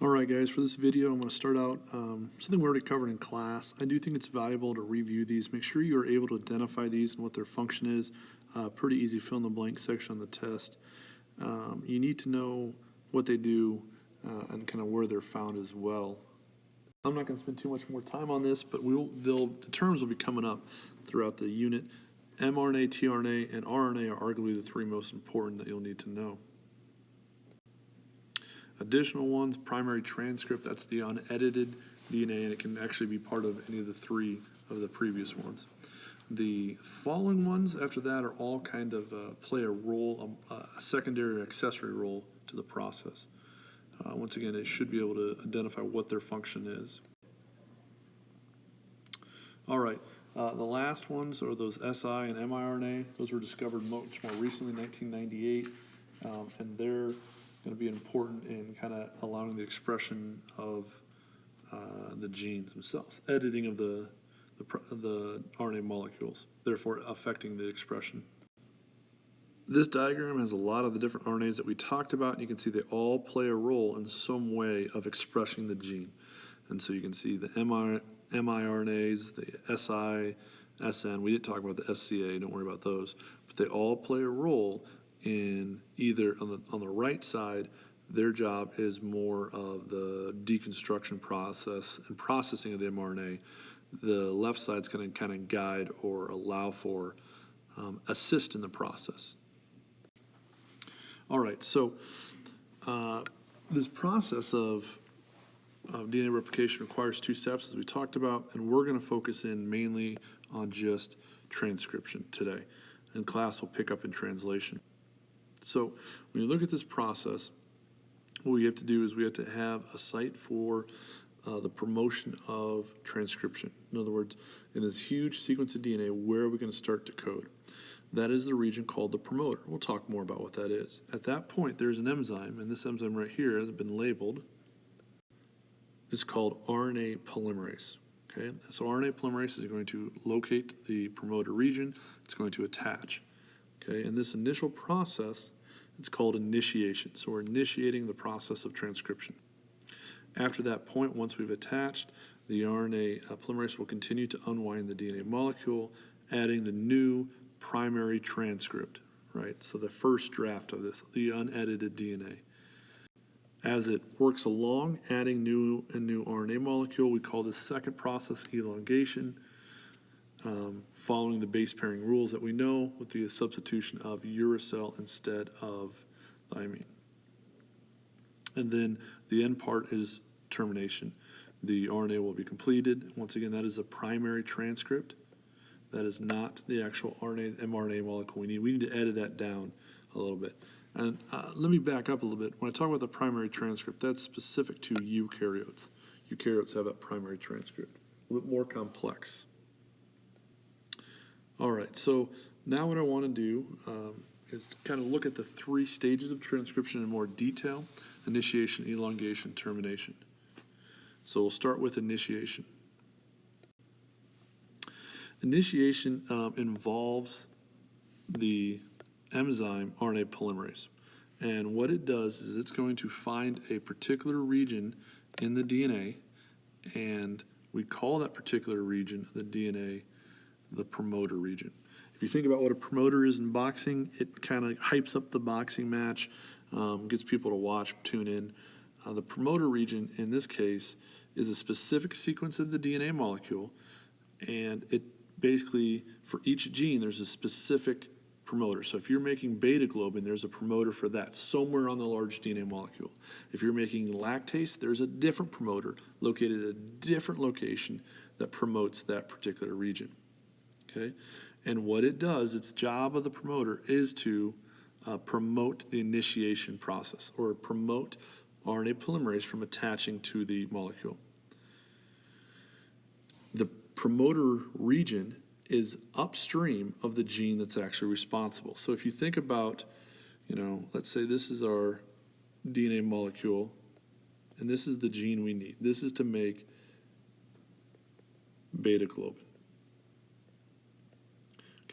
Alright guys, for this video I'm going to start out something we already covered in class. I do think it's valuable to review these. Make sure you are able to identify these and what their function is. Pretty easy fill in the blank section on the test. You need to know what they do and kind of where they're found as well. I'm not going to spend too much more time on this, but the terms will be coming up throughout the unit. mRNA, tRNA, and RNA are arguably the three most important that you'll need to know. Additional ones, primary transcript, that's the unedited DNA, and it can actually be part of any of the three of the previous ones. The following ones after that are all kind of play a role, a secondary or accessory role to the process. Once again, it should be able to identify what their function is. All right, the last ones are those Si and miRNA. Those were discovered much more recently, 1998, and they're going to be important in kind of allowing the expression of the genes themselves, editing of the RNA molecules, therefore affecting the expression. This diagram has a lot of the different RNAs that we talked about, and you can see they all play a role in some way of expressing the gene. And so you can see the miRNAs, the Si, SN, we didn't talk about the SCA, don't worry about those, but they all play a role in either on the right side, their job is more of the deconstruction process and processing of the mRNA. The left side's going to kind of guide or allow for assist in the process. All right, so this process of DNA replication requires two steps, as we talked about, and we're going to focus in mainly on just transcription today. And class will pick up in translation. So when you look at this process, what we have to do is we have to have a site for the promotion of transcription. In other words, in this huge sequence of DNA, where are we going to start to code? That is the region called the promoter. We'll talk more about what that is. At that point, there's an enzyme, and this enzyme right here has been labeled. It's called RNA polymerase. Okay, so RNA polymerase is going to locate the promoter region. It's going to attach. Okay, and this initial process, it's called initiation. So we're initiating the process of transcription. After that point, once we've attached, the RNA polymerase will continue to unwind the DNA molecule, adding the new primary transcript, right? So the first draft of this, the unedited DNA. As it works along, adding a new RNA molecule, we call this second process elongation. Following the base pairing rules that we know with the substitution of uracil instead of thymine. And then the end part is termination. The RNA will be completed. Once again, that is a primary transcript. That is not the actual mRNA molecule we need. We need to edit that down a little bit. And let me back up a little bit. When I talk about the primary transcript, that's specific to eukaryotes. Eukaryotes have that primary transcript, a little bit more complex. All right, so now what I want to do is kind of look at the three stages of transcription in more detail: initiation, elongation, termination. So we'll start with initiation. Initiation involves the enzyme RNA polymerase. And what it does is it's going to find a particular region in the DNA, and we call that particular region of the DNA the promoter region. If you think about what a promoter is in boxing, it kind of hypes up the boxing match, gets people to watch, tune in. The promoter region, in this case, is a specific sequence of the DNA molecule, and it basically, for each gene, there's a specific promoter. So if you're making beta globin, there's a promoter for that somewhere on the large DNA molecule. If you're making lactase, there's a different promoter located at a different location that promotes that particular region. Okay, and what it does, its job of the promoter is to promote the initiation process, or promote RNA polymerase from attaching to the molecule. The promoter region is upstream of the gene that's actually responsible. So if you think about, let's say this is our DNA molecule, and this is the gene we need. This is to make beta globin.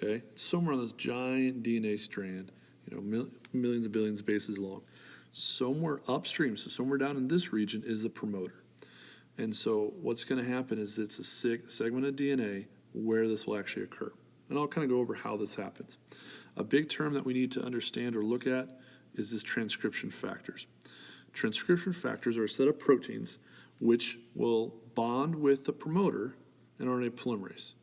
Okay, it's somewhere on this giant DNA strand, millions and billions of bases long. Somewhere upstream, so somewhere down in this region, is the promoter. And so what's going to happen is it's a segment of DNA where this will actually occur. And I'll kind of go over how this happens. A big term that we need to understand or look at is this transcription factors. Transcription factors are a set of proteins which will bond with the promoter in RNA polymerase.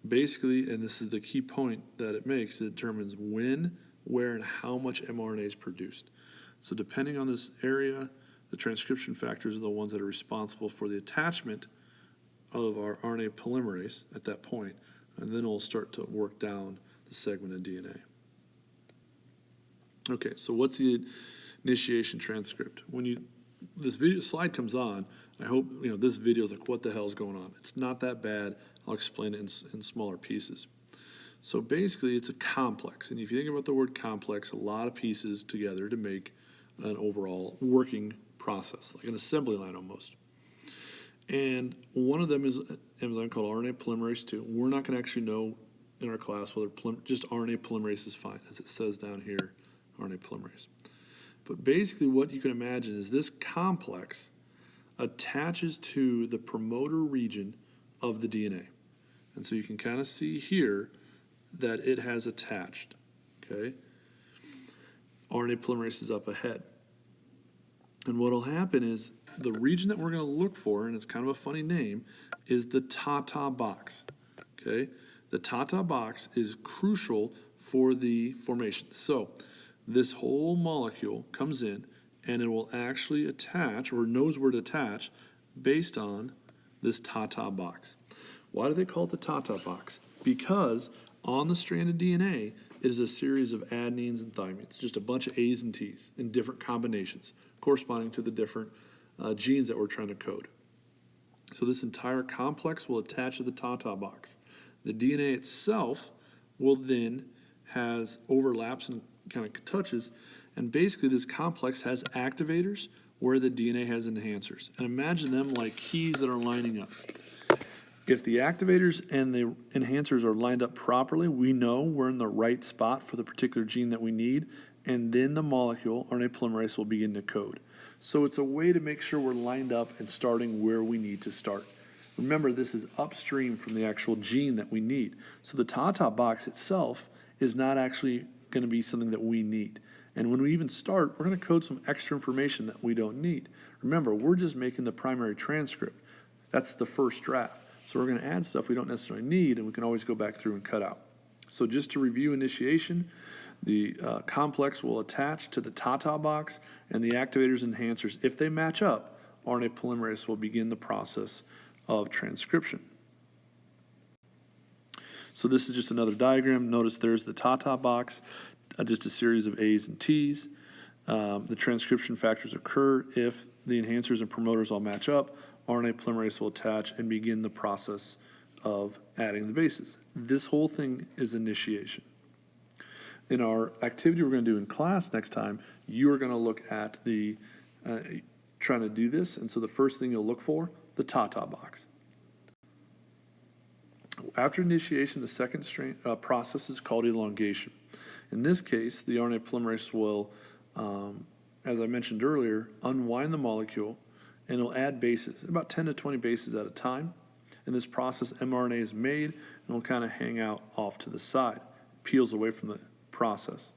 Basically, and this is the key point that it makes, it determines when, where, and how much mRNA is produced. So depending on this area, the transcription factors are the ones that are responsible for the attachment of our RNA polymerase at that point, and then we'll start to work down the segment of DNA. Okay, so what's the initiation transcript? When this video slide comes on, I hope this video is like, what the hell is going on? It's not that bad. I'll explain it in smaller pieces. So basically, it's a complex, and if you think about the word complex, a lot of pieces together to make an overall working process, like an assembly line almost. And one of them is an enzyme called RNA polymerase II. We're not going to actually know in our class whether just RNA polymerase is fine, as it says down here, RNA polymerase. But basically what you can imagine is this complex attaches to the promoter region of the DNA. And so you can kind of see here that it has attached, okay? RNA polymerase is up ahead. And what will happen is the region that we're going to look for, and it's kind of a funny name, is the Tata box, okay? The Tata box is crucial for the formation. So this whole molecule comes in and it will actually attach, or knows where to attach, based on this Tata box. Why do they call it the Tata box? Because on the strand of DNA, it is a series of adenines and thymines, just a bunch of A's and T's in different combinations, corresponding to the different genes that we're trying to code. So this entire complex will attach to the Tata box. The DNA itself will then has overlaps and kind of touches, and basically this complex has activators where the DNA has enhancers. And imagine them like keys that are lining up. If the activators and the enhancers are lined up properly, we know we're in the right spot for the particular gene that we need, and then the molecule, RNA polymerase, will begin to code. So it's a way to make sure we're lined up and starting where we need to start. Remember, this is upstream from the actual gene that we need. So the Tata box itself is not actually going to be something that we need. And when we even start, we're going to code some extra information that we don't need. Remember, we're just making the primary transcript. That's the first draft. So we're going to add stuff we don't necessarily need, and we can always go back through and cut out. So just to review initiation, the complex will attach to the Tata box, and the activators and enhancers, if they match up, RNA polymerase will begin the process of transcription. So this is just another diagram. Notice there's the Tata box, just a series of A's and T's. The transcription factors occur if the enhancers and promoters all match up. RNA polymerase will attach and begin the process of adding the bases. This whole thing is initiation. In our activity we're going to do in class next time, you are going to look at the trying to do this, and so the first thing you'll look for, the Tata box. After initiation, the second process is called elongation. In this case, the RNA polymerase will, as I mentioned earlier, unwind the molecule, and it'll add bases, about 10 to 20 bases at a time. In this process, mRNA is made and will kind of hang out off to the side, peels away from the process.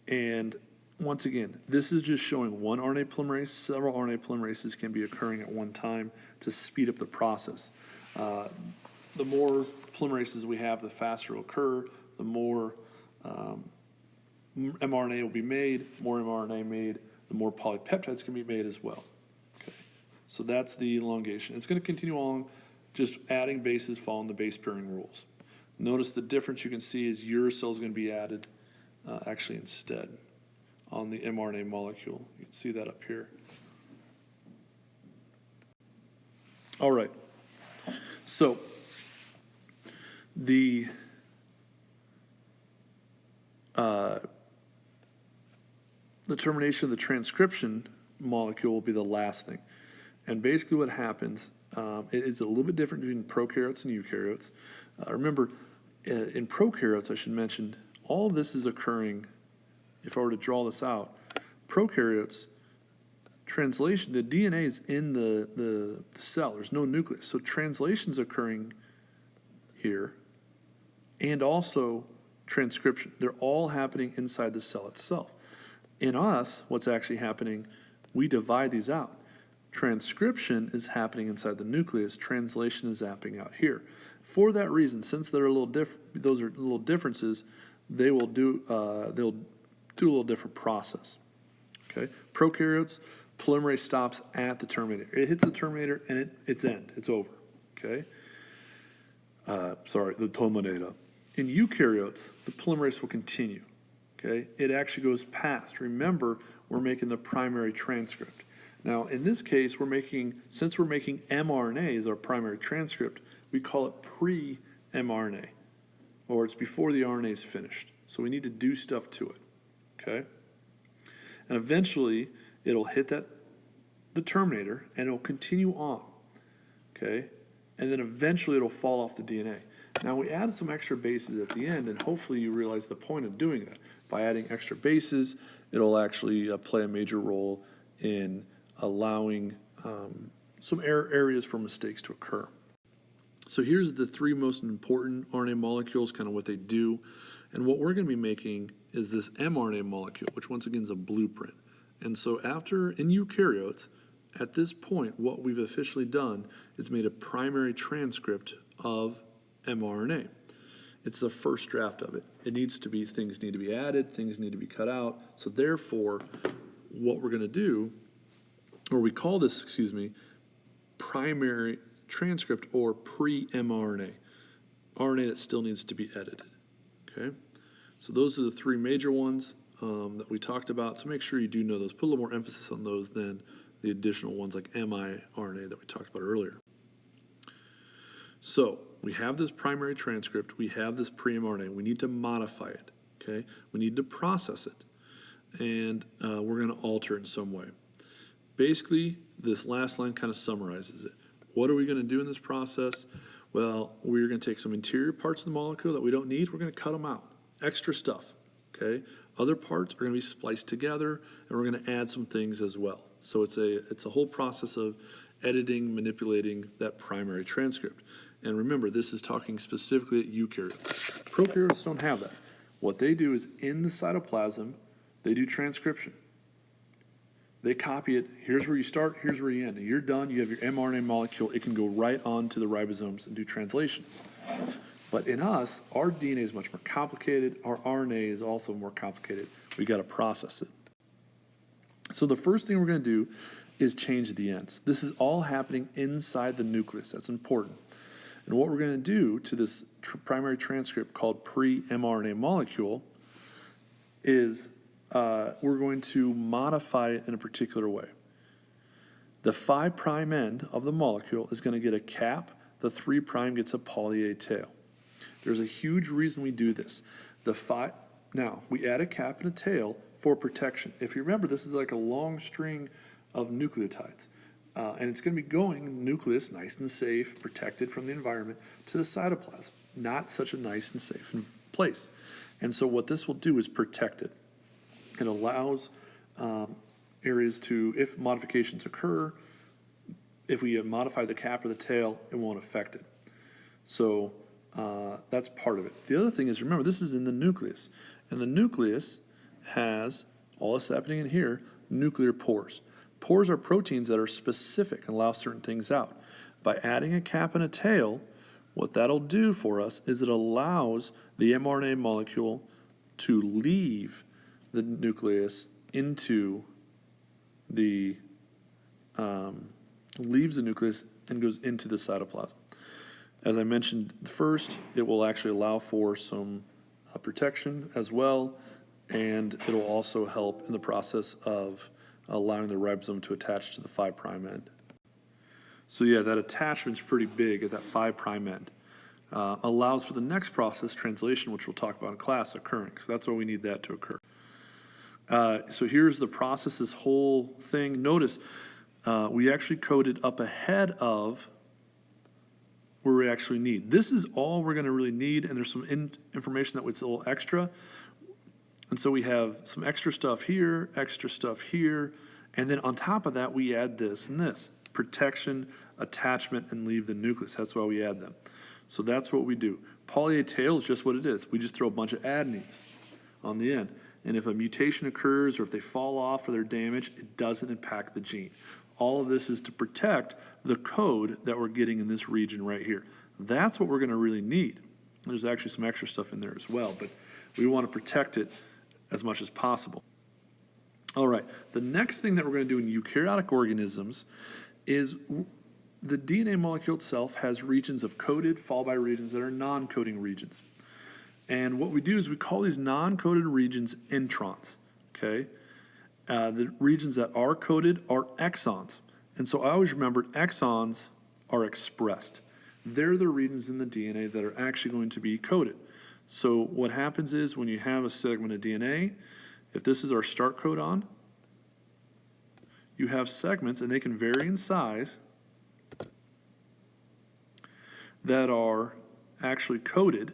And once again, this is just showing one RNA polymerase. Several RNA polymerases can be occurring at one time to speed up the process. The more polymerases we have, the faster it will occur, the more mRNA will be made, more mRNA made, the more polypeptides can be made as well. So that's the elongation. It's going to continue on just adding bases following the base pairing rules. Notice the difference you can see is uracil is going to be added actually instead on the mRNA molecule. You can see that up here. All right. So the termination of the transcription molecule will be the last thing. And basically what happens, it's a little bit different between prokaryotes and eukaryotes. Remember, in prokaryotes, I should mention, all of this is occurring, if I were to draw this out, Prokaryotes, translation, the DNA is in the cell. There's no nucleus. So translation's occurring here, and also transcription. They're all happening inside the cell itself. In us, what's actually happening, we divide these out. Transcription is happening inside the nucleus. Translation is happening out here. For that reason, since they're a little those are little differences, they'll do a little different process. Okay, prokaryotes, polymerase stops at the terminator. It hits the terminator and it's end. It's over. Okay. The terminator. In eukaryotes, the polymerase will continue. Okay, it actually goes past. Remember, we're making the primary transcript. Now, in this case, since we're making mRNA as our primary transcript, we call it pre-mRNA, or it's before the RNA is finished. So we need to do stuff to it. Okay, and eventually it'll hit the terminator and it'll continue on. Okay, and then eventually it'll fall off the DNA. Now we added some extra bases at the end, and hopefully you realize the point of doing that. By adding extra bases, it'll actually play a major role in allowing some areas for mistakes to occur. So here's the three most important RNA molecules, kind of what they do. And what we're going to be making is this mRNA molecule, which once again is a blueprint. And so in eukaryotes, at this point, what we've officially done is made a primary transcript of mRNA. It's the first draft of it. Things need to be added, things need to be cut out. So therefore, what we're going to do, or we call this, primary transcript or pre-mRNA, RNA that still needs to be edited. Okay, so those are the three major ones that we talked about. So make sure you do know those. Put a little more emphasis on those than the additional ones like miRNA that we talked about earlier. So we have this primary transcript. We have this pre-mRNA. We need to modify it. Okay, we need to process it, and we're going to alter it in some way. Basically, this last line kind of summarizes it. What are we going to do in this process? Well, we're going to take some interior parts of the molecule that we don't need. We're going to cut them out. Extra stuff, okay? Other parts are going to be spliced together, and we're going to add some things as well. So it's a whole process of editing, manipulating that primary transcript. And remember, this is talking specifically at eukaryotes. Prokaryotes don't have that. What they do is in the cytoplasm, they do transcription. They copy it. Here's where you start, here's where you end. And you're done, you have your mRNA molecule. It can go right on to the ribosomes and do translation. But in us, our DNA is much more complicated. Our RNA is also more complicated. We got to process it. So the first thing we're going to do is change the ends. This is all happening inside the nucleus. That's important. And what we're going to do to this primary transcript called pre-mRNA molecule is we're going to modify it in a particular way. The 5' end of the molecule is going to get a cap. The 3' gets a poly A tail. There's a huge reason we do this. Now, we add a cap and a tail for protection. If you remember, this is like a long string of nucleotides. And it's going to be going nucleus, nice and safe, protected from the environment, to the cytoplasm. Not such a nice and safe place. And so what this will do is protect it. It allows areas to, if modifications occur, if we modify the cap or the tail, it won't affect it. So that's part of it. The other thing is, remember, this is in the nucleus. And the nucleus has, all this happening in here, nuclear pores. Pores are proteins that are specific and allow certain things out. By adding a cap and a tail, what that'll do for us is it allows the mRNA molecule to leave the nucleus into leaves the nucleus and goes into the cytoplasm. As I mentioned first, it will actually allow for some protection as well, and it'll also help in the process of allowing the ribosome to attach to the 5' end. So yeah, that attachment's pretty big at that 5' end. Allows for the next process, translation, which we'll talk about in class, occurring. So that's why we need that to occur. So here's the process, this whole thing. Notice we actually coded up ahead of where we actually need. This is all we're going to really need, and there's some information that was a little extra. And so we have some extra stuff here, and then on top of that, we add this and this. Protection, attachment, and leave the nucleus. That's why we add them. So that's what we do. Poly A tail is just what it is. We just throw a bunch of adenines on the end. And if a mutation occurs or if they fall off or they're damaged, it doesn't impact the gene. All of this is to protect the code that we're getting in this region right here. That's what we're going to really need. There's actually some extra stuff in there as well, but we want to protect it as much as possible. All right, the next thing that we're going to do in eukaryotic organisms is the DNA molecule itself has regions of coded followed by regions that are non-coding regions. And what we do is we call these non-coded regions introns, okay? The regions that are coded are exons. And so I always remember exons are expressed. They're the regions in the DNA that are actually going to be coded. So what happens is when you have a segment of DNA, if this is our start codon, you have segments, and they can vary in size, that are actually coded,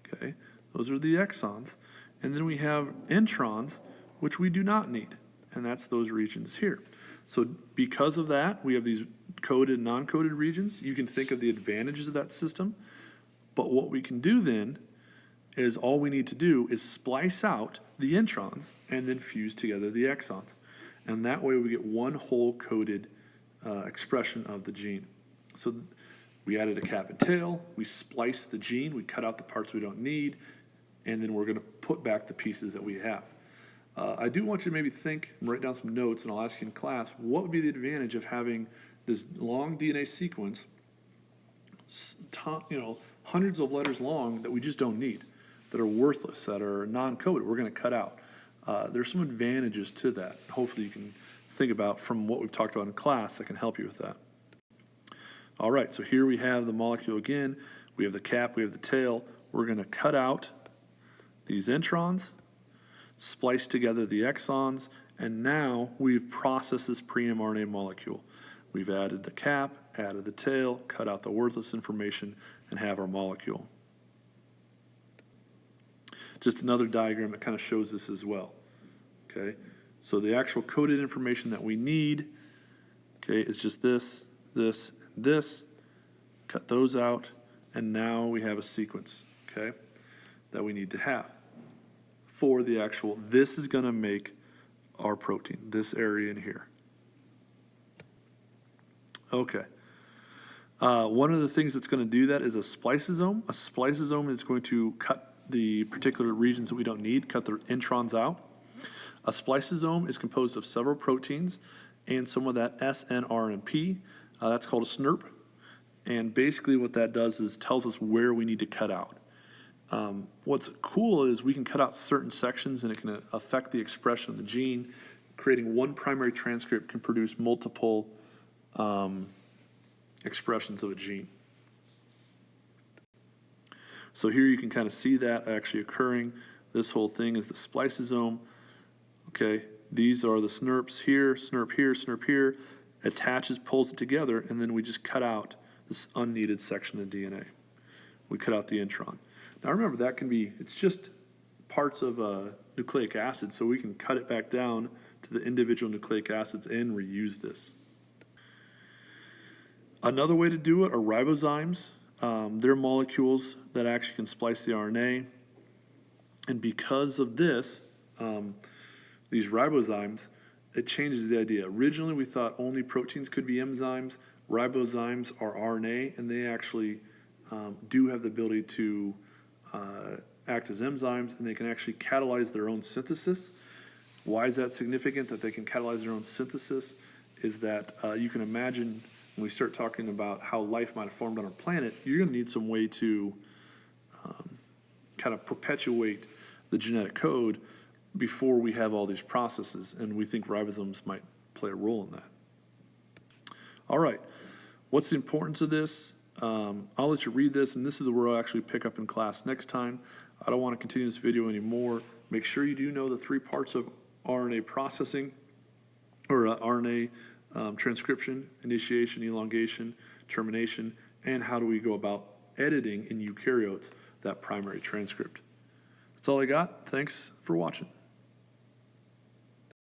okay? Those are the exons. And then we have introns, which we do not need, and that's those regions here. So because of that, we have these coded and non-coded regions. You can think of the advantages of that system, but what we can do then is all we need to do is splice out the introns and then fuse together the exons. And that way we get one whole coded expression of the gene. So we added a cap and tail, we spliced the gene, we cut out the parts we don't need, and then we're going to put back the pieces that we have. I do want you to maybe think and write down some notes, and I'll ask you in class, what would be the advantage of having this long DNA sequence, hundreds of letters long that we just don't need, that are worthless, that are non-coded, we're going to cut out. There's some advantages to that. Hopefully you can think about from what we've talked about in class that can help you with that. All right, so here we have the molecule again. We have the cap, we have the tail. We're going to cut out these introns, splice together the exons, and now we've processed this pre-mRNA molecule. We've added the cap, added the tail, cut out the worthless information, and have our molecule. Just another diagram that kind of shows this as well. Okay, so the actual coded information that we need, okay, is just this, this, and this. Cut those out, and now we have a sequence, okay, that we need to have for the actual, this is going to make our protein, this area in here. Okay. One of the things that's going to do that is a spliceosome. A spliceosome is going to cut the particular regions that we don't need, cut the introns out. A spliceosome is composed of several proteins and some of that S, N, R, and P. That's called a SNRP. And basically what that does is tells us where we need to cut out. What's cool is we can cut out certain sections and it can affect the expression of the gene. Creating one primary transcript can produce multiple expressions of a gene. So here you can kind of see that actually occurring. This whole thing is the spliceosome. Okay, these are the SNRPs here, SNRP here, attaches, pulls it together, and then we just cut out this unneeded section of DNA. We cut out the intron. Now remember, that can be, it's just parts of nucleic acid, so we can cut it back down to the individual nucleic acids and reuse this. Another way to do it are ribozymes. They're molecules that actually can splice the RNA. And because of this, these ribozymes, it changes the idea. Originally, we thought only proteins could be enzymes. Ribozymes are RNA, and they actually do have the ability to act as enzymes, and they can actually catalyze their own synthesis. Why is that significant that they can catalyze their own synthesis? Is that you can imagine when we start talking about how life might have formed on our planet, you're going to need some way to kind of perpetuate the genetic code before we have all these processes, and we think ribosomes might play a role in that. All right, what's the importance of this? I'll let you read this, and this is where I'll actually pick up in class next time. I don't want to continue this video anymore. Make sure you do know the 3 parts of RNA processing, or RNA transcription, initiation, elongation, termination, and how do we go about editing in eukaryotes that primary transcript. That's all I got. Thanks for watching.